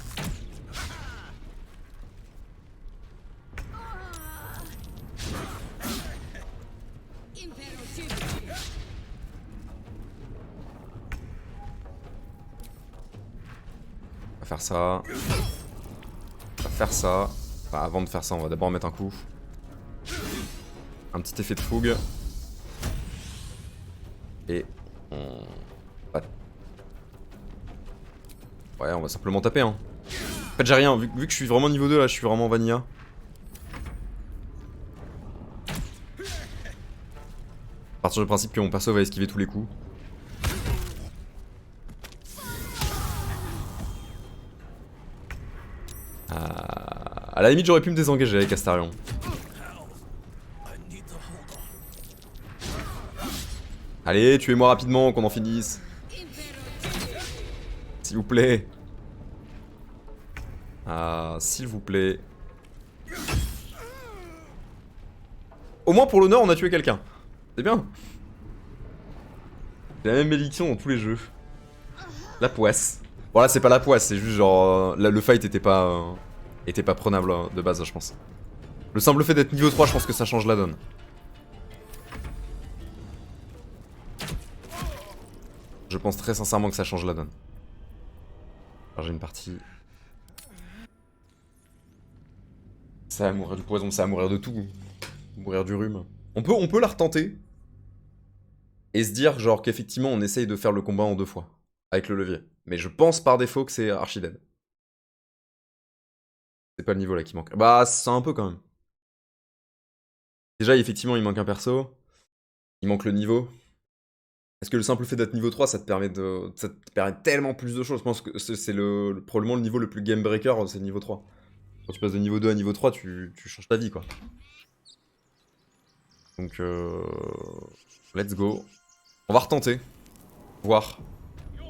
On va faire ça. On va faire ça. Enfin, avant de faire ça, on va d'abord mettre un coup. Un petit effet de fougue. Et on... Ouais, on va simplement taper, hein. En fait, j'ai rien. Vu que je suis vraiment niveau 2, là, je suis vraiment vanilla. À partir du principe que mon perso va esquiver tous les coups. À la limite, j'aurais pu me désengager avec Astarion. Allez, tuez-moi rapidement, qu'on en finisse. S'il vous plaît. Ah, s'il vous plaît. Au moins pour l'honneur, on a tué quelqu'un. C'est bien. C'est la même malédiction dans tous les jeux. La poisse. Bon là c'est pas la poisse, c'est juste genre... là, le fight était pas prenable de base, je pense. Le simple fait d'être niveau 3, je pense que ça change la donne. Je pense très sincèrement que ça change la donne. Alors j'ai une partie... Ça va mourir du poison, ça va mourir de tout. Mourir du rhume. On peut la retenter. Et se dire genre qu'effectivement on essaye de faire le combat en 2 fois. Avec le levier. Mais je pense par défaut que c'est archi dead. C'est pas le niveau là qui manque. Bah c'est un peu quand même. Déjà effectivement il manque un perso. Il manque le niveau. Parce que le simple fait d'être niveau 3 ça te permet tellement plus de choses. Je pense que c'est probablement le niveau le plus game breaker, c'est le niveau 3. Quand tu passes de niveau 2 à niveau 3 tu changes ta vie quoi. Donc let's go. On va retenter. Voir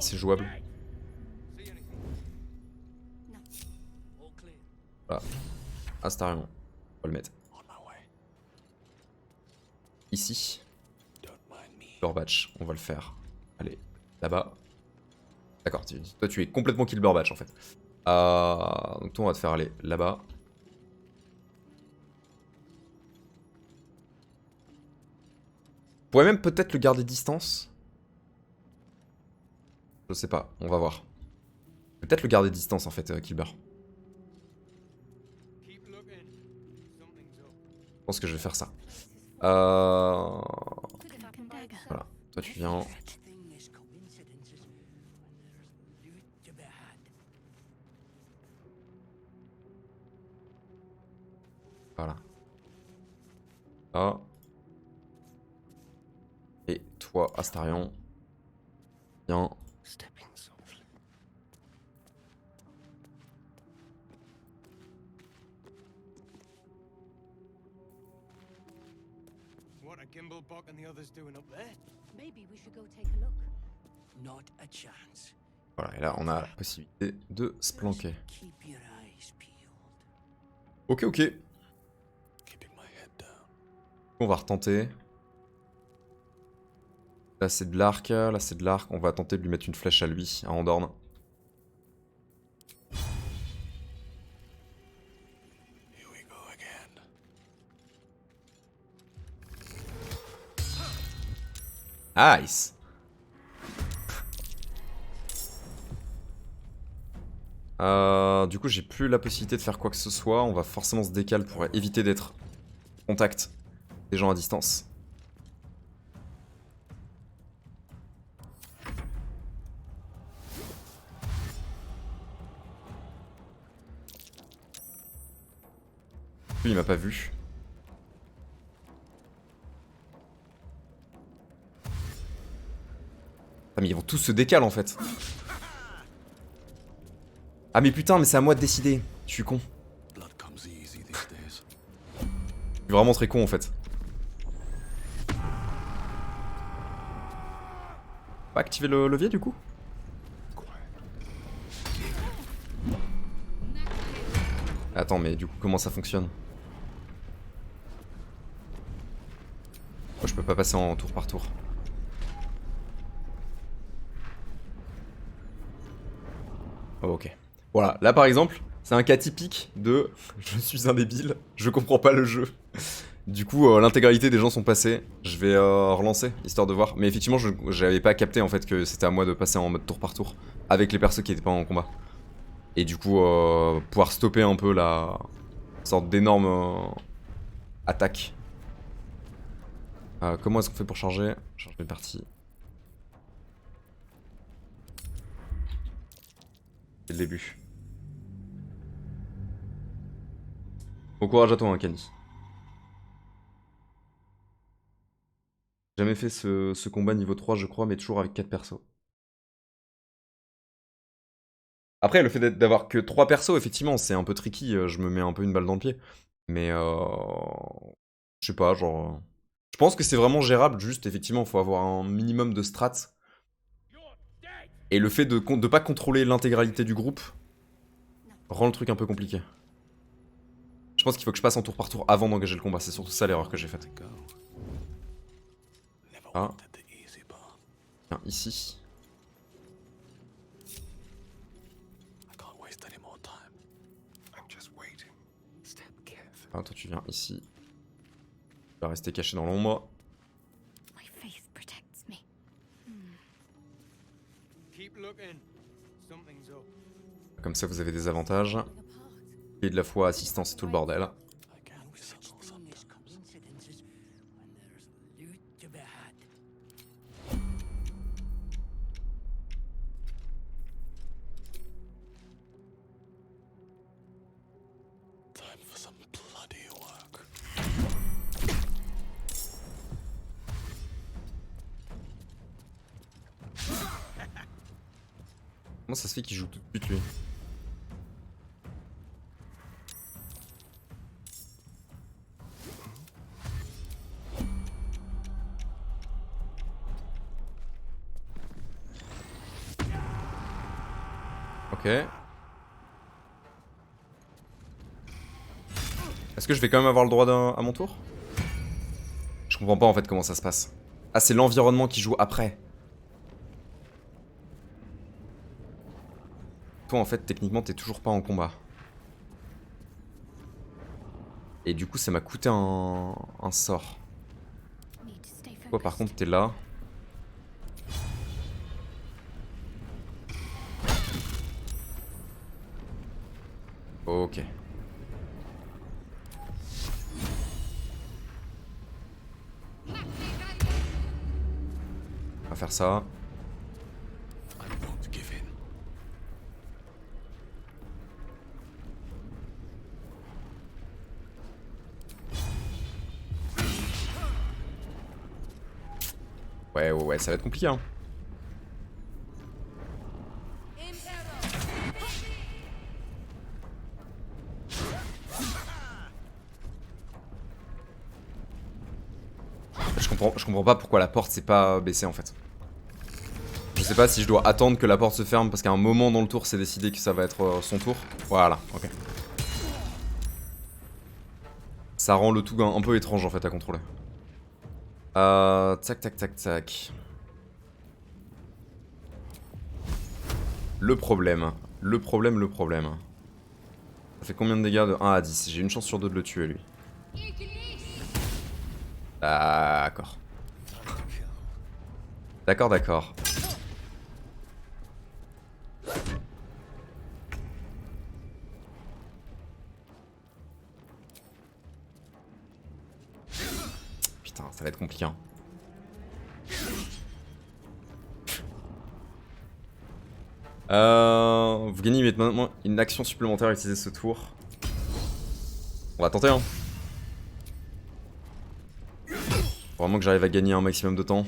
si c'est jouable. Voilà. Astarion. On va le mettre. Ici. Burbatch. On va le faire. Allez. Là-bas. D'accord. Toi tu es complètement kill Burbatch en fait. Donc toi on va te faire aller là-bas. On pourrait même peut-être le garder distance. Je sais pas, on va voir. Peut-être le garder distance en fait, Kilber. Je pense que je vais faire ça. Voilà, toi tu viens. Voilà. Ah. Et toi, Astarion. Viens. What are Gimblebok and the others doing up there? Maybe we should go take a look. Not a chance. Voilà, et là on a la possibilité de se planquer. Keep your eyes peeled. Ok, ok. Keeping my head down. On va retenter. Là c'est de l'arc, là c'est de l'arc. On va tenter de lui mettre une flèche à lui, à Andorn. Here we go again. Nice. Du coup j'ai plus la possibilité de faire quoi que ce soit. On va forcément se décaler pour éviter d'être en contact des gens à distance. Lui il m'a pas vu. Ah mais ils vont tous se décaler en fait. Ah mais putain, mais c'est à moi de décider. Je suis con. Blood comes easy these days. Je suis vraiment très con en fait. Pas activer le levier du coup? Attends, mais du coup, comment ça fonctionne? Oh, je peux pas passer en tour par tour. Oh, ok. Voilà, là par exemple, c'est un cas typique de je suis un débile, je comprends pas le jeu. Du coup, l'intégralité des gens sont passés. Je vais relancer, histoire de voir. Mais effectivement, j'avais pas capté en fait que c'était à moi de passer en mode tour par tour avec les persos qui étaient pas en combat. Et du coup, pouvoir stopper un peu la sorte d'énorme attaque. Comment est-ce qu'on fait pour charger? Charger une partie. C'est le début. Bon courage à toi, hein, Kenny. Jamais fait ce combat niveau 3, je crois, mais toujours avec 4 persos. Après, le fait d'avoir que 3 persos, effectivement, c'est un peu tricky. Je me mets un peu une balle dans le pied. Mais je sais pas, genre. Je pense que c'est vraiment gérable, juste, effectivement, faut avoir un minimum de strats. Et le fait de pas contrôler l'intégralité du groupe rend le truc un peu compliqué. Je pense qu'il faut que je passe en tour par tour avant d'engager le combat. C'est surtout ça l'erreur que j'ai faite. Ah. Tiens, ici. Ah, toi tu viens ici. Tu vas rester caché dans l'ombre. My faith protects me. Keep looking. Something's up. Comme ça vous avez des avantages. Et de la foi, assistance et tout le bordel. Comment ça se fait qu'il joue tout de suite lui? Ok. Est-ce que je vais quand même avoir le droit à mon tour? Je comprends pas en fait comment ça se passe. Ah, c'est l'environnement qui joue après. Toi en fait techniquement t'es toujours pas en combat. Et du coup ça m'a coûté un sort. Toi par contre t'es là. Ok. On va faire ça. Ouais, ça va être compliqué hein. Je comprends pas pourquoi la porte s'est pas baissée en fait. Je sais pas si je dois attendre que la porte se ferme parce qu'à un moment dans le tour c'est décidé que ça va être son tour. Voilà, ok. Ça rend le tout un peu étrange en fait à contrôler. Tac tac tac tac. Le problème. Ça fait combien de dégâts de 1 à 10? J'ai une chance sur 2 de le tuer lui. D'accord. D'accord. Putain, ça va être compliqué. Hein. Vous gagnez maintenant une action supplémentaire à utiliser ce tour. On va tenter hein. Faut vraiment que j'arrive à gagner un maximum de temps.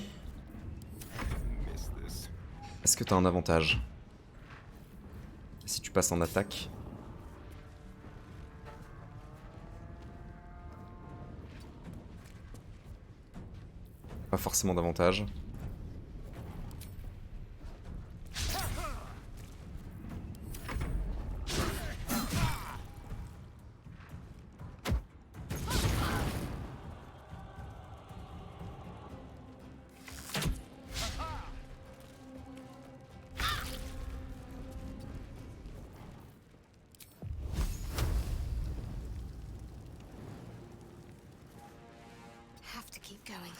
Est-ce que t'as un avantage? Si tu passes en attaque. Pas forcément d'avantage. keep going.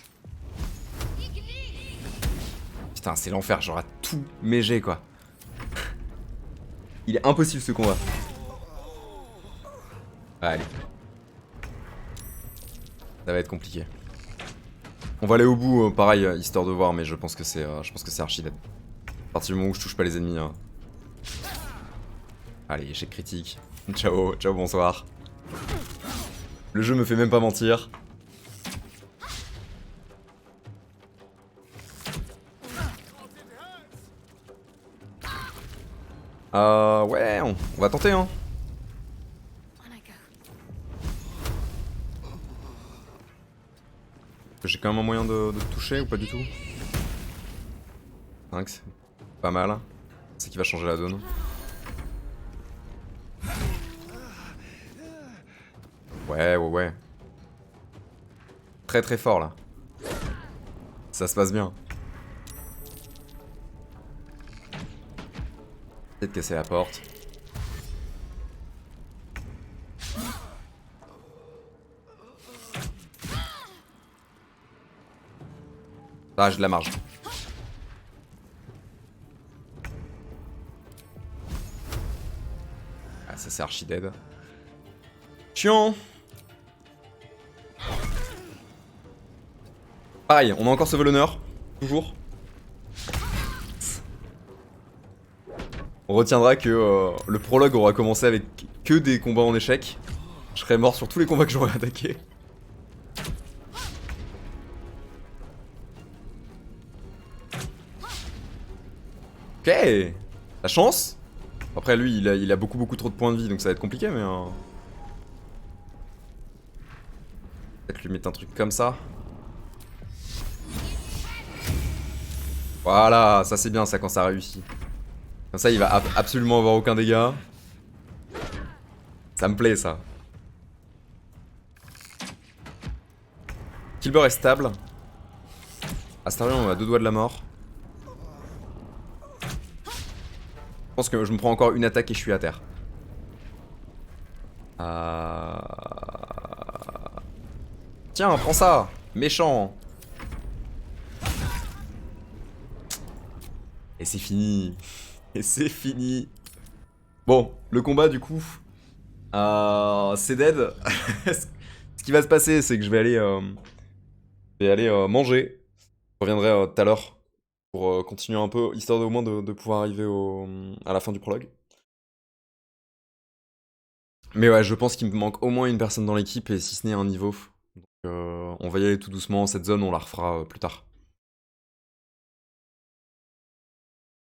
Putain, c'est l'enfer, j'aurai tout mes jets, quoi. Il est impossible ce combat. Allez. Ça va être compliqué. On va aller au bout, pareil, histoire de voir, mais je pense que c'est archi dead. À partir du moment où je touche pas les ennemis. Hein. Allez, échec critique. Ciao, ciao, bonsoir. Le jeu me fait même pas mentir. Ouais, on va tenter, hein. On I go. J'ai quand même un moyen de toucher ou pas du tout? 5, c'est pas mal. C'est qui va changer la donne. Ouais. Très très fort là. Ça se passe bien. Peut-être casser la porte. Ah, j'ai de la marge. Ah, ça c'est archi dead. Chiant. Pareil, on a encore sauvé l'honneur. Toujours. On retiendra que le prologue aura commencé avec que des combats en échec. Je serais mort sur tous les combats que j'aurais attaqués. Ok. La chance. Après lui il a beaucoup trop de points de vie donc ça va être compliqué mais... Peut-être lui mettre un truc comme ça. Voilà, ça c'est bien ça quand ça réussit. Comme ça il va absolument avoir aucun dégât. Ça me plaît ça. Killber est stable. Astarion on a 2 doigts de la mort. Je pense que je me prends encore une attaque et je suis à terre. Tiens, prends ça. Méchant. Et c'est fini. Et c'est fini. Bon, le combat du coup, c'est dead. Ce qui va se passer, c'est que je vais aller, manger. Je reviendrai tout à l'heure pour continuer un peu, histoire au moins de pouvoir arriver à la fin du prologue. Mais ouais, je pense qu'il me manque au moins une personne dans l'équipe, et si ce n'est un niveau. Donc on va y aller tout doucement, cette zone on la refera plus tard.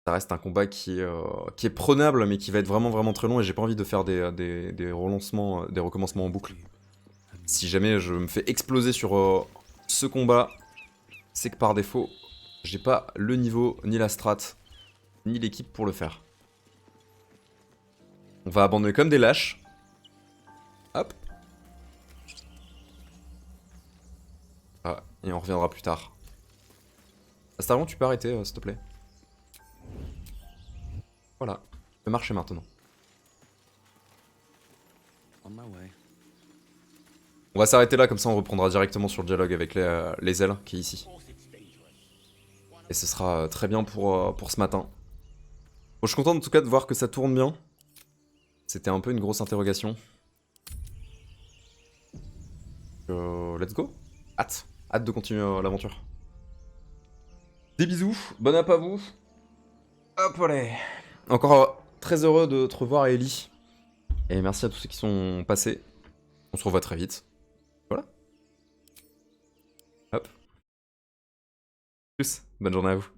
Ça reste un combat qui est prenable, mais qui va être vraiment très long, et j'ai pas envie de faire des relancements, des recommencements en boucle. Si jamais je me fais exploser sur ce combat, c'est que par défaut, j'ai pas le niveau, ni la strat, ni l'équipe pour le faire. On va abandonner comme des lâches. Hop. Ah, et on reviendra plus tard. Astarion, tu peux arrêter, s'il te plaît. Voilà, je peux marcher maintenant. On my way. On va s'arrêter là, comme ça on reprendra directement sur le dialogue avec les ailes qui est ici. Et ce sera très bien pour ce matin. Bon, je suis content en tout cas de voir que ça tourne bien. C'était un peu une grosse interrogation. Let's go. Hâte de continuer l'aventure. Des bisous, bonne app à vous. Hop allez. Encore très heureux de te revoir Ellie. Et merci à tous ceux qui sont passés. On se revoit très vite. Voilà. Hop. Plus, bonne journée à vous.